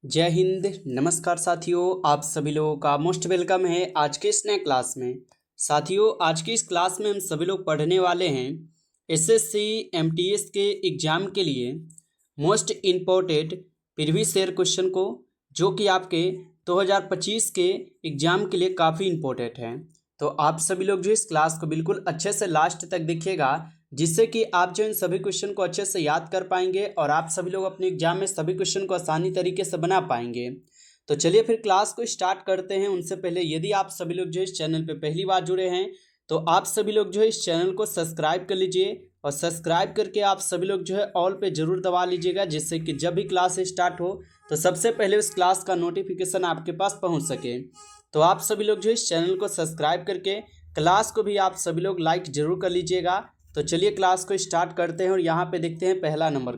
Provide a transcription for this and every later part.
जय हिंद। नमस्कार साथियों, आप सभी लोगों का मोस्ट वेलकम है आज के इस नए क्लास में। साथियों, आज की इस क्लास में हम सभी लोग पढ़ने वाले हैं एसएससी एमटीएस के एग्ज़ाम के लिए most important previous year question को, जो कि आपके 2025 के एग्ज़ाम के लिए काफ़ी इम्पोर्टेंट है। तो आप सभी लोग जो इस क्लास को बिल्कुल अच्छे से लास्ट तक देखिएगा, जिससे कि आप जो इन सभी क्वेश्चन को अच्छे से याद कर पाएंगे और आप सभी लोग अपने एग्जाम में सभी क्वेश्चन को आसानी तरीके से बना पाएंगे। तो चलिए फिर क्लास को स्टार्ट करते हैं। उनसे पहले यदि आप सभी लोग जो इस चैनल पे पहली बार जुड़े हैं तो आप सभी लोग जो है इस चैनल को सब्सक्राइब कर लीजिए और सब्सक्राइब करके आप सभी लोग जो है ऑल पे ज़रूर दबा लीजिएगा, जिससे कि जब भी क्लास स्टार्ट हो तो सबसे पहले उस क्लास का नोटिफिकेशन आपके पास पहुँच सके। तो आप सभी लोग जो इस चैनल को सब्सक्राइब करके क्लास को भी आप सभी लोग लाइक ज़रूर कर लीजिएगा। तो चलिए क्लास को स्टार्ट करते हैं और यहाँ पे देखते हैं पहला नंबर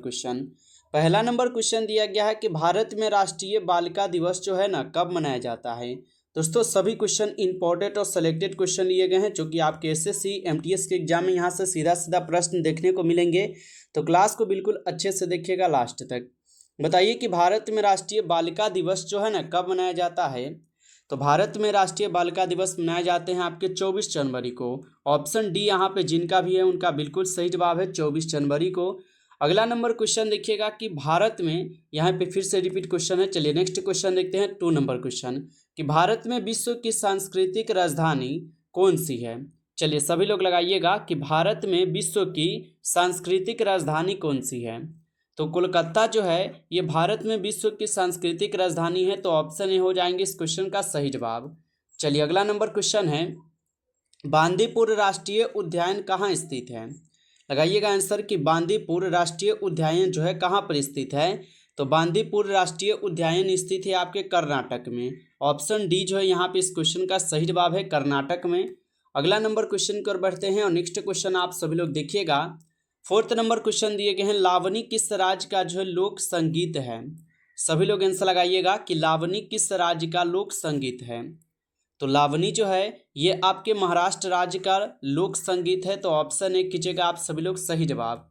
क्वेश्चन दिया गया है कि भारत में राष्ट्रीय बालिका दिवस जो है ना कब मनाया जाता है। दोस्तों, सभी क्वेश्चन इंपॉर्टेंट और सेलेक्टेड क्वेश्चन लिए गए हैं, जो कि आपके एसएससी एमटीएस के एग्जाम में यहाँ से सीधा सीधा प्रश्न देखने को मिलेंगे। तो क्लास को बिल्कुल अच्छे से देखिएगा लास्ट तक। बताइए कि भारत में राष्ट्रीय बालिका दिवस जो है ना कब मनाया जाता है। तो भारत में राष्ट्रीय बालिका दिवस मनाए जाते हैं आपके 24 जनवरी को। ऑप्शन डी यहाँ पे जिनका भी है उनका बिल्कुल सही जवाब है 24 जनवरी को। अगला नंबर क्वेश्चन देखिएगा कि भारत में, यहाँ पे फिर से रिपीट क्वेश्चन है। चलिए नेक्स्ट क्वेश्चन देखते हैं 2 नंबर क्वेश्चन कि भारत में विश्व की सांस्कृतिक राजधानी कौन सी है। चलिए सभी लोग लगाइएगा कि भारत में विश्व की सांस्कृतिक राजधानी कौन सी है। तो कोलकाता जो है ये भारत में विश्व की सांस्कृतिक राजधानी है। तो ऑप्शन ए हो जाएंगे इस क्वेश्चन का सही जवाब। चलिए अगला नंबर क्वेश्चन है, बांदीपुर राष्ट्रीय उद्यान कहाँ स्थित है। लगाइएगा आंसर कि बांदीपुर राष्ट्रीय उद्यान जो है कहाँ पर स्थित है। तो बांदीपुर राष्ट्रीय उद्यान स्थित है आपके कर्नाटक में। ऑप्शन डी जो है यहाँ पे इस क्वेश्चन का सही जवाब है, कर्नाटक में। अगला नंबर क्वेश्चन की ओर बढ़ते हैं और नेक्स्ट क्वेश्चन आप सभी लोग देखिएगा। 4th नंबर क्वेश्चन दिए गए हैं, लावनी किस राज्य का जो है लोक संगीत है। सभी लोग आंसर लगाइएगा कि लावनी किस राज्य का लोक संगीत है। तो लावनी जो है ये आपके महाराष्ट्र राज्य का लोक संगीत है। तो ऑप्शन ए कीजिएगा आप सभी लोग सही जवाब।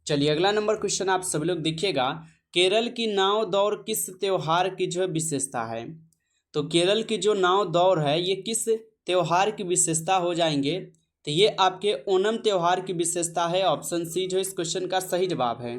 चलिए अगला नंबर क्वेश्चन आप सभी लोग देखिएगा, केरल की नाव दौड़ किस त्योहार की जो है विशेषता है। तो केरल की जो नाव दौड़ है ये किस त्योहार की विशेषता हो जाएंगे। तो ये आपके ओणम त्योहार की विशेषता है। ऑप्शन सी जो इस क्वेश्चन का सही जवाब है।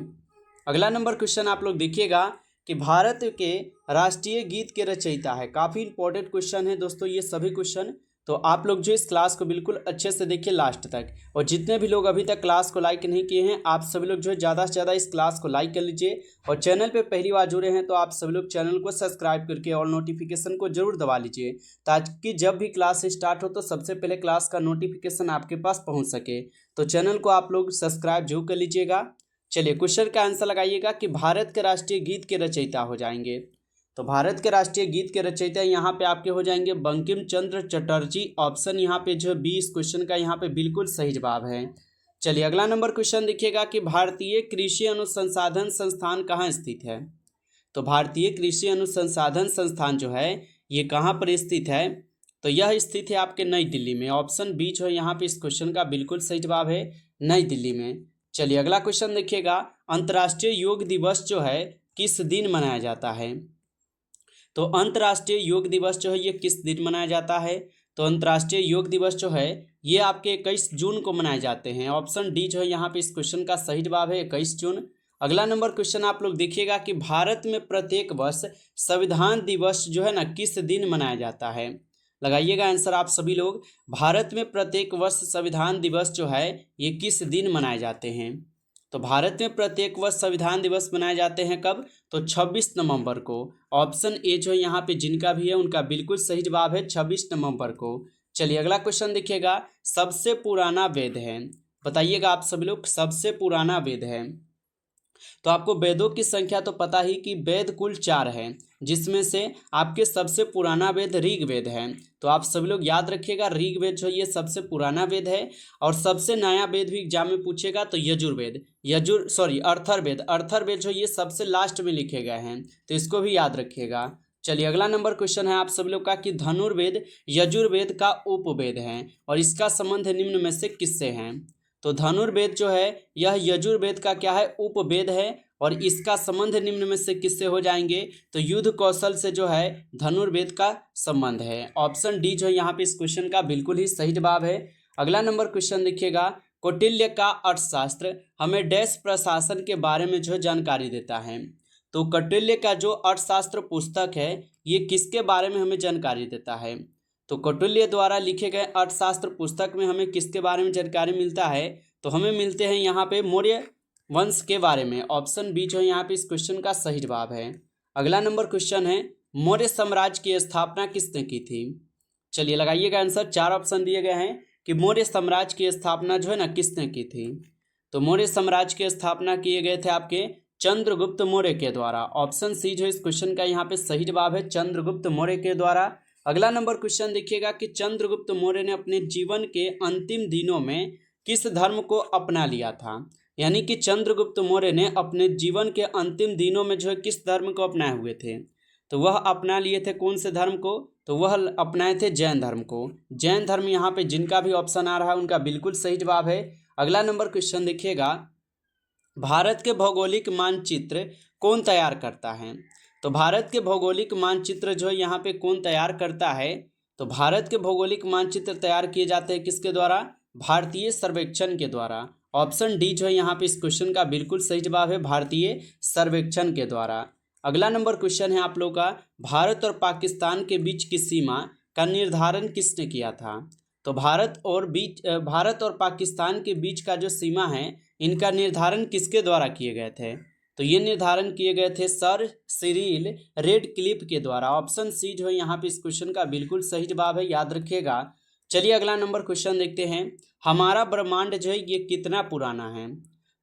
अगला नंबर क्वेश्चन आप लोग देखिएगा कि भारत के राष्ट्रीय गीत के रचयिता है। काफ़ी इंपॉर्टेंट क्वेश्चन है दोस्तों ये सभी क्वेश्चन। तो आप लोग जो इस क्लास को बिल्कुल अच्छे से देखिए लास्ट तक। और जितने भी लोग अभी तक क्लास को लाइक नहीं किए हैं, आप सभी लोग जो है ज़्यादा से ज़्यादा इस क्लास को लाइक कर लीजिए। और चैनल पे पहली बार जुड़े हैं तो आप सभी लोग चैनल को सब्सक्राइब करके और नोटिफिकेशन को जरूर दबा लीजिए, ताकि जब भी क्लास स्टार्ट हो तो सबसे पहले क्लास का नोटिफिकेशन आपके पास पहुँच सके। तो चैनल को आप लोग सब्सक्राइब जरूर कर लीजिएगा। चलिए क्वेश्चन का आंसर लगाइएगा कि भारत के राष्ट्रीय गीत के रचयिता हो जाएंगे। तो भारत के राष्ट्रीय गीत के रचयिता यहाँ पे आपके हो जाएंगे बंकिम चंद्र चटर्जी। ऑप्शन यहाँ पे जो है बी इस क्वेश्चन का यहाँ पे बिल्कुल सही जवाब है। चलिए अगला नंबर क्वेश्चन देखिएगा कि भारतीय कृषि अनुसंधान संस्थान कहाँ स्थित है। तो भारतीय कृषि अनुसंधान संस्थान जो है ये कहाँ पर स्थित है। तो यह स्थित है आपके नई दिल्ली में। ऑप्शन बी जो है यहाँ पे इस क्वेश्चन का बिल्कुल सही जवाब है, नई दिल्ली में। चलिए अगला क्वेश्चन देखिएगा, अंतर्राष्ट्रीय योग दिवस जो है किस दिन मनाया जाता है। तो अंतर्राष्ट्रीय योग दिवस जो है ये किस दिन मनाया जाता है। तो अंतर्राष्ट्रीय योग दिवस जो है ये आपके 21 जून को मनाए जाते हैं। ऑप्शन डी जो है यहाँ पे इस क्वेश्चन का सही जवाब है, 21 जून। अगला नंबर क्वेश्चन आप लोग देखिएगा कि भारत में प्रत्येक वर्ष संविधान दिवस जो है ना किस दिन मनाया जाता है। लगाइएगा आंसर आप सभी लोग, भारत में प्रत्येक वर्ष संविधान दिवस जो है ये किस दिन मनाए जाते हैं। तो भारत में प्रत्येक वर्ष संविधान दिवस मनाए जाते हैं कब। तो 26 नवंबर को। ऑप्शन ए जो है यहाँ पे जिनका भी है उनका बिल्कुल सही जवाब है, 26 नवंबर को। चलिए अगला क्वेश्चन देखिएगा, सबसे पुराना वेद है। बताइएगा आप सभी लोग, सबसे पुराना वेद है। तो आपको वेदों की संख्या तो पता ही कि वेद कुल 4 है, जिसमें से आपके सबसे पुराना वेद ऋग्वेद है। तो आप सभी लोग याद रखिएगा ऋग्वेद जो ये सबसे पुराना वेद है। और सबसे नया वेद भी एग्जाम में पूछेगा तो अर्थरवेद जो ये सबसे लास्ट में लिखे गए हैं, तो इसको भी याद रखिएगा। चलिए अगला नंबर क्वेश्चन है आप सभी लोग का कि धनुर्वेद यजुर्वेद का उपवेद है और इसका संबंध निम्न में से किससे है। तो धनुर्वेद जो है यह यजुर्वेद का क्या है, उपवेद है। और इसका संबंध निम्न में से किससे हो जाएंगे? तो युद्ध कौशल से जो है धनुर्वेद का संबंध है। ऑप्शन डी जो है यहाँ पे इस क्वेश्चन का बिल्कुल ही सही जवाब है। अगला नंबर क्वेश्चन देखिएगा, कौटिल्य का अर्थशास्त्र हमें डैश प्रशासन के बारे में जो जानकारी देता है। तो कौटिल्य का जो अर्थशास्त्र पुस्तक है ये किसके बारे में हमें जानकारी देता है? तो कौटिल्य द्वारा लिखे गए अर्थशास्त्र पुस्तक में हमें किसके बारे में जानकारी मिलता है? तो हमें मिलते हैं यहाँ पे मौर्य वंश के बारे में। ऑप्शन बी जो है यहाँ पे इस क्वेश्चन का सही जवाब है। अगला नंबर क्वेश्चन है, मौर्य साम्राज्य की स्थापना किसने की थी? चलिए लगाइएगा आंसर। 4 ऑप्शन दिए गए हैं कि मौर्य साम्राज्य की स्थापना जो है ना किसने की थी। तो मौर्य साम्राज्य की स्थापना किए गए थे आपके चंद्रगुप्त मौर्य के द्वारा। ऑप्शन सी जो इस क्वेश्चन का यहाँ पे सही जवाब है, चंद्रगुप्त मौर्य के द्वारा। अगला नंबर क्वेश्चन देखिएगा कि चंद्रगुप्त मौर्य ने अपने जीवन के अंतिम दिनों में किस धर्म को अपना लिया था? यानी कि चंद्रगुप्त मौर्य ने अपने जीवन के अंतिम दिनों में जो है किस धर्म को अपनाए हुए थे? तो वह अपना लिए थे कौन से धर्म को? तो वह अपनाए थे जैन धर्म को। जैन धर्म यहाँ पे जिनका भी ऑप्शन आ रहा है उनका बिल्कुल सही जवाब है। अगला नंबर क्वेश्चन देखिएगा, भारत के भौगोलिक मानचित्र कौन तैयार करता है? तो भारत के भौगोलिक मानचित्र जो है यहाँ पे कौन तैयार करता है? तो भारत के भौगोलिक मानचित्र तैयार किए जाते हैं किसके द्वारा? भारतीय सर्वेक्षण के द्वारा। ऑप्शन डी जो है यहाँ पे इस क्वेश्चन का बिल्कुल सही जवाब है, भारतीय सर्वेक्षण के द्वारा। अगला नंबर क्वेश्चन है आप लोग का, भारत और पाकिस्तान के बीच की सीमा का निर्धारण किसने किया था? तो भारत और पाकिस्तान के बीच का जो सीमा है इनका निर्धारण किसके द्वारा किए गए थे? तो ये निर्धारण किए गए थे सर सिरिल रेडक्लिफ के द्वारा। ऑप्शन सी जो है यहाँ पे इस क्वेश्चन का बिल्कुल सही जवाब है, याद रखिएगा। चलिए अगला नंबर क्वेश्चन देखते हैं, हमारा ब्रह्मांड जो है ये कितना पुराना है?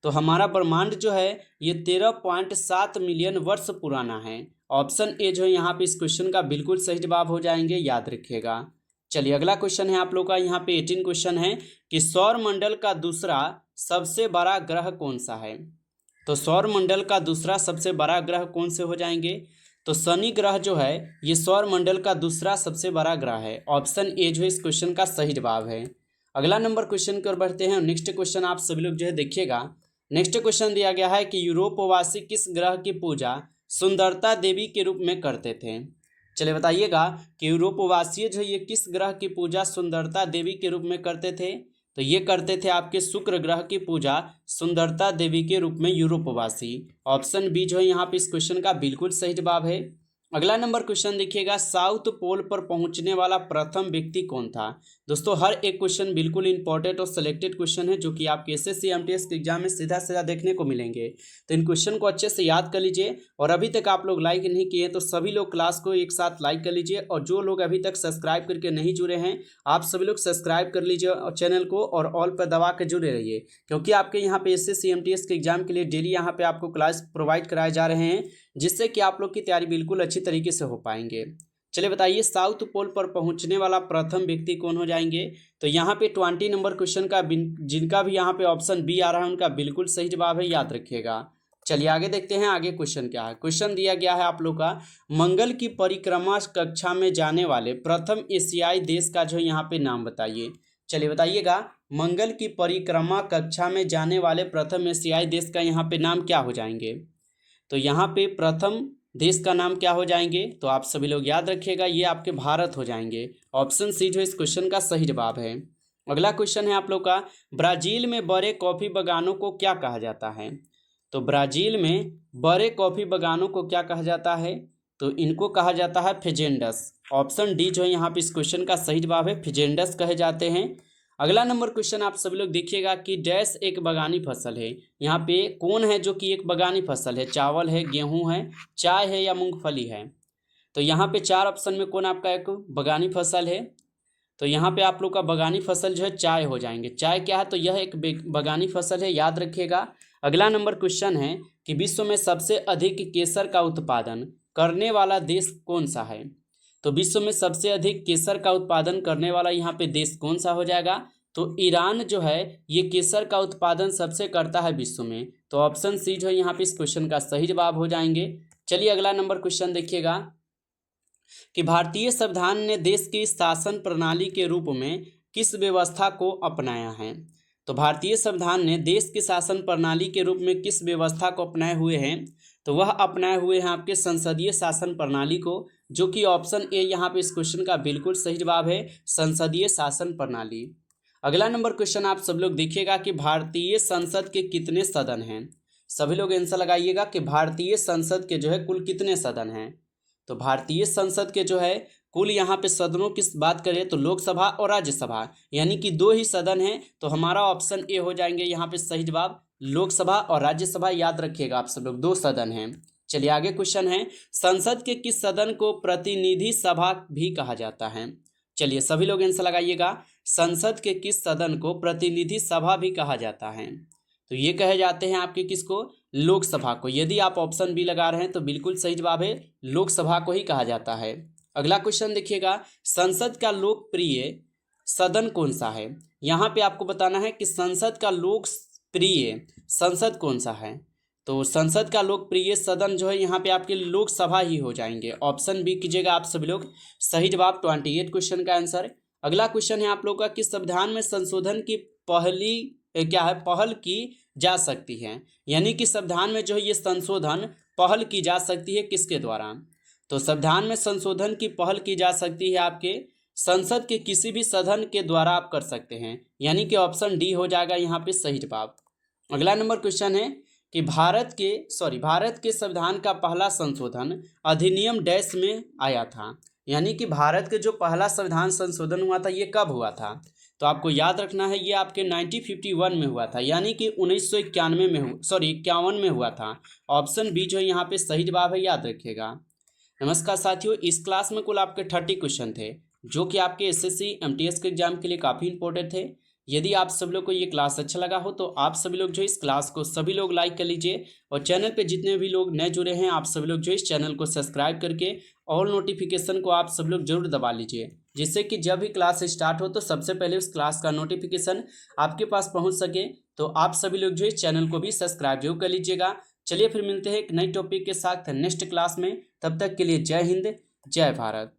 तो हमारा ब्रह्मांड जो है ये 13.7 मिलियन वर्ष पुराना है। ऑप्शन ए जो है यहाँ पे इस क्वेश्चन का बिल्कुल सही जवाब हो जाएंगे, याद रखिएगा। चलिए अगला क्वेश्चन है आप लोग का, यहाँ पे 18 क्वेश्चन है कि सौर मंडल का दूसरा सबसे बड़ा ग्रह कौन सा है? तो सौर मंडल का दूसरा सबसे बड़ा ग्रह कौन से हो जाएंगे? तो शनि ग्रह जो है ये सौर मंडल का दूसरा सबसे बड़ा ग्रह है। ऑप्शन ए जो है इस क्वेश्चन का सही जवाब है। अगला नंबर क्वेश्चन की ओर बढ़ते हैं। नेक्स्ट क्वेश्चन आप सभी लोग जो है देखिएगा। नेक्स्ट क्वेश्चन दिया गया है कि यूरोपवासी किस ग्रह की पूजा सुंदरता देवी के रूप में करते थे? चलिए बताइएगा कि यूरोपवासी जो ये किस ग्रह की पूजा सुंदरता देवी के रूप में करते थे? तो ये करते थे आपके शुक्र ग्रह की पूजा सुंदरता देवी के रूप में यूरोपवासी। ऑप्शन बी जो है यहाँ पे इस क्वेश्चन का बिल्कुल सही जवाब है। अगला नंबर क्वेश्चन देखिएगा, साउथ पोल पर पहुंचने वाला प्रथम व्यक्ति कौन था? दोस्तों हर एक क्वेश्चन बिल्कुल इंपॉर्टेंट और सिलेक्टेड क्वेश्चन है जो कि आपके एसएससी एमटीएस के एग्जाम में सीधा सीधा देखने को मिलेंगे। तो इन क्वेश्चन को अच्छे से याद कर लीजिए और अभी तक आप लोग लाइक नहीं किए तो सभी लोग क्लास को एक साथ लाइक कर लीजिए और जो लोग अभी तक सब्सक्राइब करके नहीं जुड़े हैं आप सभी लोग सब्सक्राइब कर लीजिए चैनल को और ऑल पर दबा के जुड़े रहिए, क्योंकि आपके यहाँ पे एसएससी एमटीएस के एग्जाम के लिए डेली यहाँ पे आपको क्लास प्रोवाइड कराए जा रहे हैं जिससे कि आप लोग की तैयारी बिल्कुल अच्छी तरीके से हो पाएंगे। चलिए बताइए साउथ पोल पर पहुंचने वाला प्रथम व्यक्ति कौन हो जाएंगे? तो यहाँ पे 20 नंबर क्वेश्चन का जिनका भी यहाँ पे ऑप्शन बी आ रहा है उनका बिल्कुल सही जवाब है, याद रखिएगा। चलिए आगे देखते हैं आगे क्वेश्चन क्या है। क्वेश्चन दिया गया है आप लोग का, मंगल की परिक्रमा कक्षा में जाने वाले प्रथम एशियाई देश का जो यहाँ पे नाम बताइए। चलिए बताइएगा, मंगल की परिक्रमा कक्षा में जाने वाले प्रथम एशियाई देश का यहाँ पे नाम क्या हो जाएंगे? तो यहाँ पे प्रथम देश का नाम क्या हो जाएंगे? तो आप सभी लोग याद रखिएगा ये आपके भारत हो जाएंगे। ऑप्शन सी जो इस क्वेश्चन का सही जवाब है। अगला क्वेश्चन है आप लोग का, ब्राजील में बड़े कॉफी बागानों को क्या कहा जाता है? तो ब्राजील में बड़े कॉफी बागानों को क्या कहा जाता है? तो इनको कहा जाता है फेजेंडस। ऑप्शन डी जो है यहाँ पे इस क्वेश्चन का सही जवाब है, फेजेंडस कहे जाते हैं। अगला नंबर क्वेश्चन आप सभी लोग देखिएगा कि डैश एक बागानी फसल है। यहाँ पे कौन है जो कि एक बागानी फसल है? चावल है, गेहूं है, चाय है या मूंगफली है? तो यहाँ पे 4 ऑप्शन में कौन आपका एक बागानी फसल है? तो यहाँ पे आप लोग का बागानी फसल जो है चाय हो जाएंगे। चाय क्या है? तो यह एक बागानी फसल है, याद रखिएगा। अगला नंबर क्वेश्चन है कि विश्व में सबसे अधिक केसर का उत्पादन करने वाला देश कौन सा है? तो विश्व में सबसे अधिक केसर का उत्पादन करने वाला यहाँ पे देश कौन सा हो जाएगा? तो ईरान जो है ये केसर का उत्पादन सबसे करता है विश्व में। तो ऑप्शन सी जो है यहाँ पे इस क्वेश्चन का सही जवाब हो जाएंगे। चलिए अगला नंबर क्वेश्चन देखिएगा कि भारतीय संविधान ने देश की शासन प्रणाली के रूप में किस व्यवस्था को अपनाया है? तो भारतीय संविधान ने देश की शासन प्रणाली के रूप में किस व्यवस्था को अपनाए हुए हैं? तो वह अपनाए हुए हैं आपके संसदीय शासन प्रणाली को, जो कि ऑप्शन ए यहाँ पे इस क्वेश्चन का बिल्कुल सही जवाब है, संसदीय शासन प्रणाली। अगला नंबर क्वेश्चन आप सब लोग देखिएगा कि भारतीय संसद के कितने सदन हैं? सभी लोग आंसर लगाइएगा कि भारतीय संसद के जो है कुल कितने सदन हैं। तो भारतीय संसद के जो है कुल यहाँ पे सदनों की बात करें तो लोकसभा और राज्यसभा, यानी कि 2 ही सदन हैं। तो हमारा ऑप्शन ए हो जाएंगे यहाँ पे सही जवाब, लोकसभा और राज्यसभा। याद रखिएगा आप सब लोग, 2 सदन हैं। चलिए आगे क्वेश्चन है, संसद के किस सदन को प्रतिनिधि सभा भी कहा जाता है? चलिए सभी लोग आंसर लगाइएगा, संसद के किस सदन को प्रतिनिधि सभा भी कहा जाता है? तो ये कहे जाते हैं आपके किसको? लोकसभा को। यदि आप ऑप्शन बी लगा रहे हैं तो बिल्कुल सही जवाब है, लोकसभा को ही कहा जाता है। अगला क्वेश्चन देखिएगा, संसद का लोकप्रिय सदन कौन सा है? यहाँ पे आपको बताना है कि संसद का लोकप्रिय संसद कौन सा है। तो संसद का लोकप्रिय सदन जो है यहाँ पे आपके लोकसभा ही हो जाएंगे। ऑप्शन बी कीजिएगा आप सभी लोग, सही जवाब 28 क्वेश्चन का आंसर। अगला क्वेश्चन है आप लोग का कि संविधान में संशोधन की पहल की जा सकती है, यानी कि संविधान में जो है ये संशोधन पहल की जा सकती है किसके द्वारा? तो संविधान में संशोधन की पहल की जा सकती है आपके संसद के किसी भी सदन के द्वारा आप कर सकते हैं, यानी कि ऑप्शन डी हो जाएगा यहाँ पे सही जवाब। अगला नंबर क्वेश्चन है कि भारत के संविधान का पहला संशोधन अधिनियम डैश में आया था, यानी कि भारत के जो पहला संविधान संशोधन हुआ था ये कब हुआ था? तो आपको याद रखना है ये आपके 1951 में हुआ था, यानी कि 1951 में हुआ था। ऑप्शन बी जो है यहाँ पे सही जवाब है, याद रखिएगा। नमस्कार साथियों, इस क्लास में कुल आपके 30 क्वेश्चन थे, जो कि आपके एसएससी एमटीएस के एग्जाम के लिए काफ़ी इंपॉर्टेंट थे। यदि आप सभी लोग को ये क्लास अच्छा लगा हो तो आप सभी लोग जो इस क्लास को सभी लोग लाइक कर लीजिए, और चैनल पे जितने भी लोग नए जुड़े हैं आप सभी लोग जो इस चैनल को सब्सक्राइब करके ऑल नोटिफिकेशन को आप सभी लोग जरूर दबा लीजिए, जिससे कि जब भी क्लास स्टार्ट हो तो सबसे पहले उस क्लास का नोटिफिकेशन आपके पास पहुँच सके। तो आप सभी लोग जो इस चैनल को भी सब्सक्राइब जरूर कर लीजिएगा। चलिए फिर मिलते हैं एक नई टॉपिक के साथ नेक्स्ट क्लास में, तब तक के लिए जय हिंद, जय भारत।